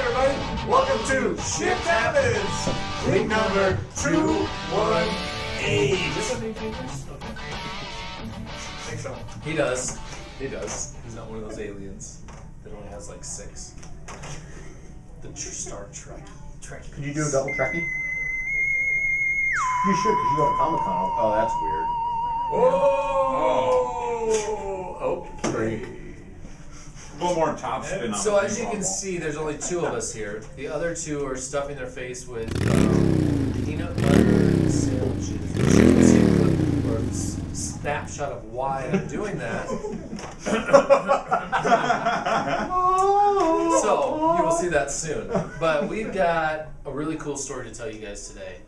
everybody, welcome to Shift Happenz, week number 218. Does that make papers? Okay. I think so. He does. He does. He's not one of those aliens that only has like 6. The Star Trek. Could you do a double trekkie? You should, because you have a Comic-Con. Oh, that's weird. Whoa! Okay. A little more top spin on So it. as you can see, there's only 2 of us here. The other 2 are stuffing their face with peanut butter sandwiches. You can see a clip or a snapshot of why I'm doing that. So you will see that soon. But we've got a really cool story to tell you guys today.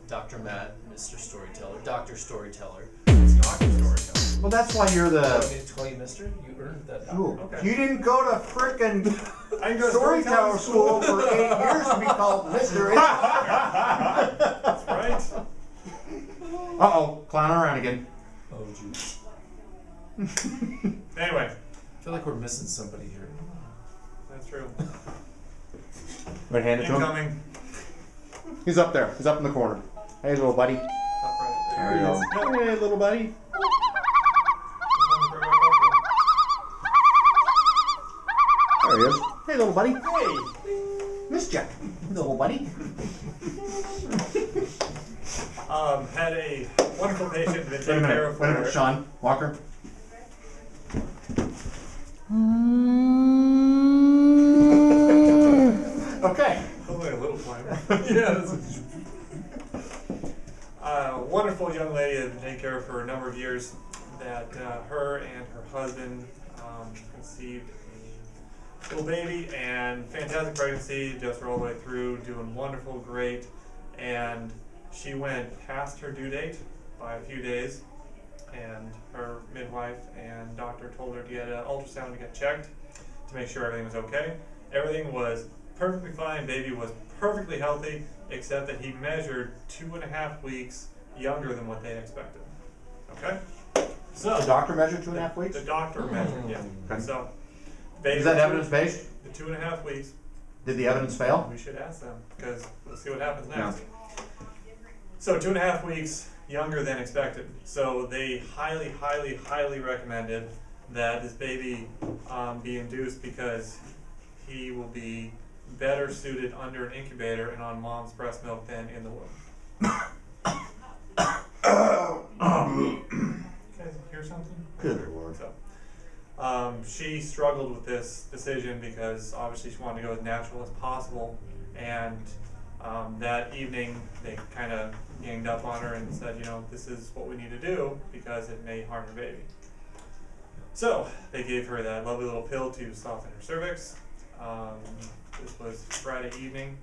Dr. Matt, Mr. Storyteller, Dr. Storyteller. It's Dr. Storyteller. Well, that's why you're You want the... me to call you Mr.? You earned that. Ooh, Okay. You didn't go to frickin' I can go to storyteller school for 8 years to be called Mr. That's right. Uh-oh, clowning around again. Oh, geez. Anyway, I feel like we're missing somebody here. that's true. Right, hand it to him. Incoming. He's up there. He's up in the corner. Hey, little buddy. Top right. There you go. Hey, little buddy. There he is. Hey, little buddy. Hey. Missed ya, little buddy. Had a wonderful patient been Wait a taken care of minute. Wait a minute, for. Sean. Walker. Okay. Only a little climber. Yeah. Wonderful young lady had been taken care of for a number of years. That her and her husband conceived a little baby and fantastic pregnancy, just all the way through, doing wonderful, great, and she went past her due date by a few days, and her midwife and doctor told her to get an ultrasound to get checked to make sure everything was okay. Everything was perfectly fine. Baby was perfectly healthy, except that he measured 2.5 weeks younger than what they expected. Okay? So The doctor measured 2.5 weeks? the doctor measured, yeah. Okay. So baby Is that was evidence-based? the 2.5 weeks. Did the evidence fail? We should ask them because let's see what happens next. So 2.5 weeks younger than expected. So they highly, highly, highly recommended that this baby be induced because he will be better suited under an incubator and on mom's breast milk than in the womb. You guys hear something? Good lord. So, she struggled with this decision because obviously she wanted to go as natural as possible, and that evening they kind of ganged up on her and said, you know, this is what we need to do because it may harm your baby. So they gave her that lovely little pill to soften her cervix. This was Friday evening,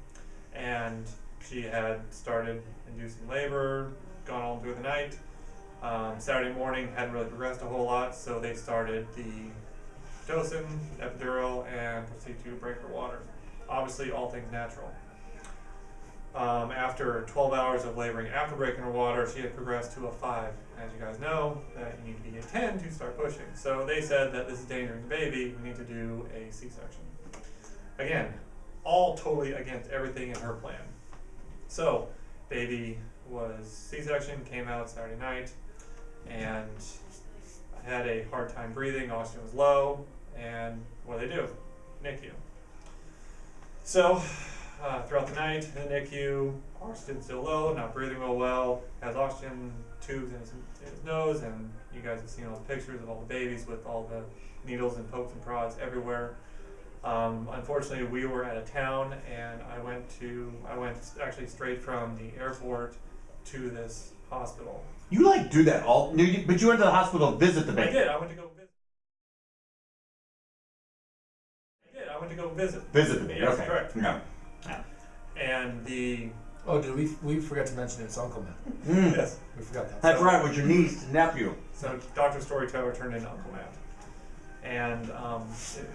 and she had started inducing labor, gone all through the night. Saturday morning hadn't really progressed a whole lot, so they started the Pitocin, epidural, and proceeded to break her water. Obviously, all things natural. After 12 hours of laboring after breaking her water, she had progressed to a 5. As you guys know, that you need to be a 10 to start pushing. So they said that this is endangering the baby, we need to do a C-section. Again, all totally against everything in her plan. So, baby was C-section, came out Saturday night, and had a hard time breathing, oxygen was low, and what do they do? NICU. So, throughout the night in the NICU, oxygen still low, not breathing real well, has oxygen tubes in his nose, and you guys have seen all the pictures of all the babies with all the needles and pokes and prods everywhere. Unfortunately, we were out of town, and I went actually straight from the airport to this hospital. You like do that all, but you went to the hospital to visit the I baby. did. I went to go visit. Visit the baby. Yes, Okay. correct. Yeah. And the Oh, did we forgot to mention it's Uncle Matt. yes. We forgot that. That's right, with your niece and nephew. So Dr. Storyteller turned into Uncle Matt. And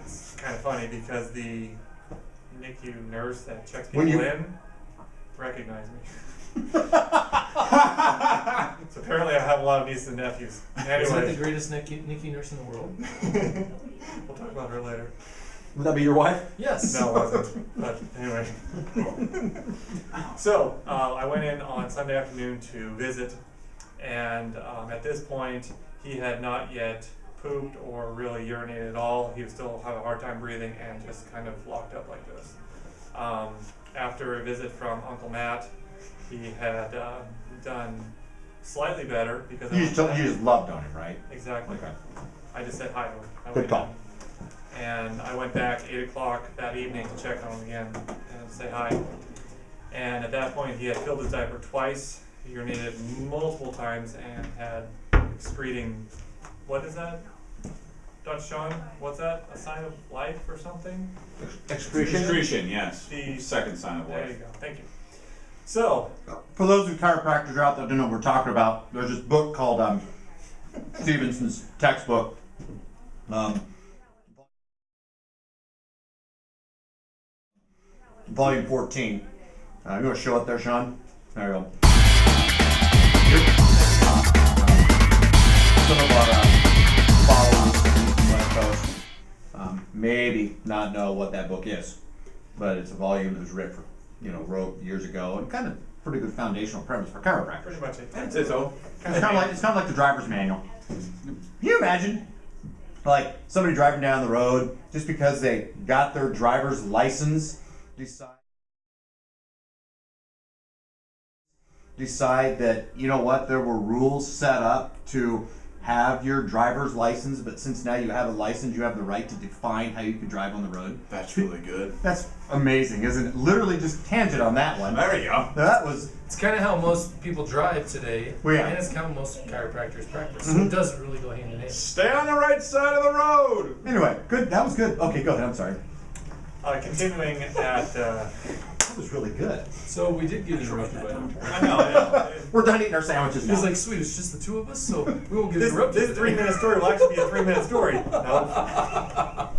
it's kind of funny because the NICU nurse that checks people in recognized me. So apparently I have a lot of nieces and nephews. Isn't that the Anyway, greatest NICU nurse in the world? we'll talk about her later. Would that be your wife? Yes. No, it wasn't. But anyway. So, I went in on Sunday afternoon to visit, and at this point, he had not yet pooped or really urinated at all. He was still having a hard time breathing and just kind of locked up like this. After a visit from Uncle Matt, he had done slightly better because You just loved on him, right? exactly. Okay. I just said hi to him. I Good went call. in. And I went back 8 o'clock that evening to check on him again and say hi. And at that point, he had filled his diaper twice, urinated multiple times, and had excreting. What is that, Dutch Sean? What's that? A sign of life or something? Excretion. Excretion, yes. The- Second sign of There you life. go. Thank you. So, For those of you chiropractors out there that don't know what we're talking about, there's this book called Stevenson's textbook. Volume 14. You want to show it there, Sean? There you go. Some of our followers from the West Coast maybe not know what that book is, but it's a volume that was written for, wrote years ago, and kind of pretty good foundational premise for chiropractors. pretty much it. I'd say so. It's kind of like the driver's manual. Can you imagine, like somebody driving down the road just because they got their driver's license, decide that there were rules set up to have your driver's license, but since now you have a license, you have the right to define how you can drive on the road. That's really good. That's amazing, isn't it? Literally just tangent on that one. There you go. That was. It's kind of how most people drive today, Well, yeah. and it's how most chiropractors practice. So it doesn't really go hand in hand. Stay on the right side of the road. Anyway, good. That was good. Okay, go ahead. I'm sorry. Continuing at. That was really good. So we did get interrupted by him. I know, yeah. We're done eating our sandwiches now. He's like, sweet, it's just the two of us, so we won't get This interrupted. 3-minute story will actually be a 3-minute story. No.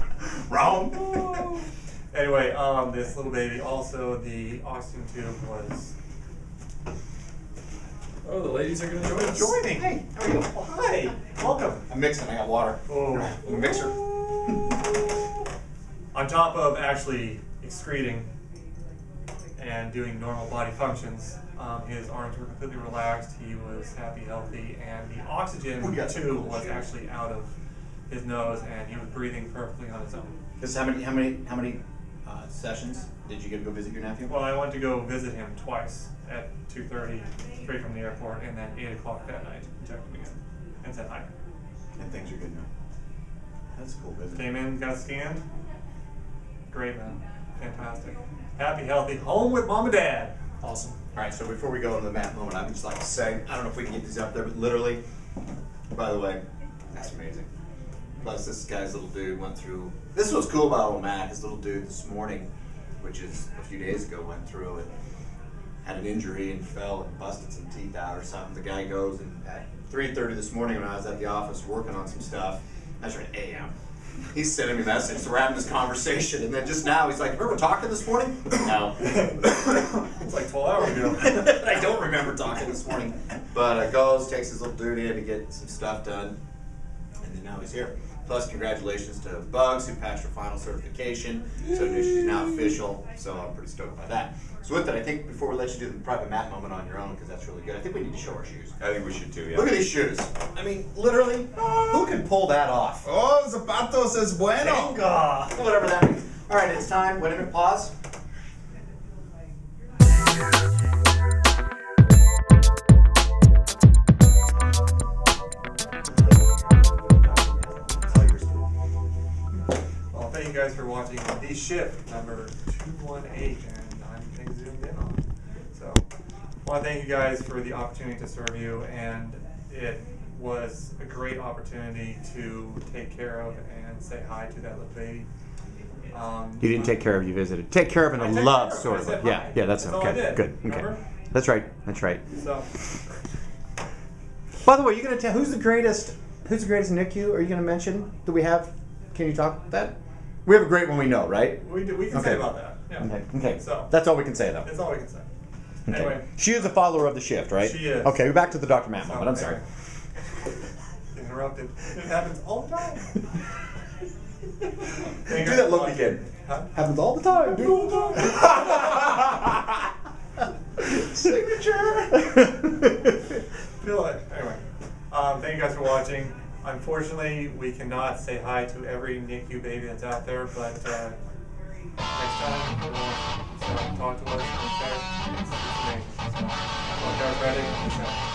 Wrong. Anyway, this little baby, also the oxygen tube was Oh, the ladies are going to join us. joining. Hey, how are you? Oh, hi, welcome. I'm mixing. I got water. Oh. A mixer. On top of actually excreting and doing normal body functions, his arms were completely relaxed. He was happy, healthy, and the oxygen tube was actually out of his nose, and he was breathing perfectly on his own. This how many sessions did you get to go visit your nephew? Well, I went to go visit him twice at 2:30, straight from the airport, and then 8 o'clock that night. Checked him again and said hi. And things are good now. That's a cool visit. Came in, got scanned. Great, man. Fantastic. Happy, healthy, home with mom and dad. Awesome. All right, so before we go into the Matt moment, I would just like to say, I don't know if we can get these up there, but literally, by the way, that's amazing. Plus, this guy's little dude went through, this is what's cool about old Matt, his little dude this morning, which is a few days ago, went through and had an injury and fell and busted some teeth out or something. The guy goes and at 3:30 this morning when I was at the office working on some stuff, that's right, AM. He's sending me a message, so we're having this conversation, and then just now he's like, remember talking this morning? No. It's like 12 hours ago. I don't remember talking this morning. But goes, takes his little dude in to get some stuff done, and then now he's here. Plus, congratulations to Bugs, who passed her final certification. So she's now official, so I'm pretty stoked by that. So with that, I think before we let you do the private Matt moment on your own, because that's really good, I think we need to show our shoes. I think we should too, yeah. Look at these shoes. I mean, literally, who can pull that off? Oh, zapatos es bueno. Venga. Whatever that means. All right, it's time. Wait a minute, pause. Well, thank you guys for watching the shift number 218, and I'm getting zoomed in on. So, I want to thank you guys for the opportunity to serve you, and it was a great opportunity to take care of and say hi to that little baby. You didn't take care of, you visited. Take care of in I a took love care of. sort I of. said Yeah, hi. yeah, that's That's all I okay. did. Good. Okay. Remember? That's right. That's right. So, By the way, you're gonna tell who's the greatest NICU are you gonna mention that we have? Can you talk that? We have a great one we know, right? we can Okay. say about that. Yeah. Okay. Okay. So, That's all we can say though. that's all we can say. Okay. Anyway. She is a follower of the shift, right? She is. Okay, we're back to the Dr. Matt So, moment. I'm sorry. anyway. Interrupted. It happens all the time. Thank Do you that for look watching. again. Huh? Happens all the time, dude. Signature. Feel it. Anyway, thank you guys for watching. Unfortunately, we cannot say hi to every NICU baby that's out there, but next time, talk to us and share. It's amazing. So, Chiropractic, peace out.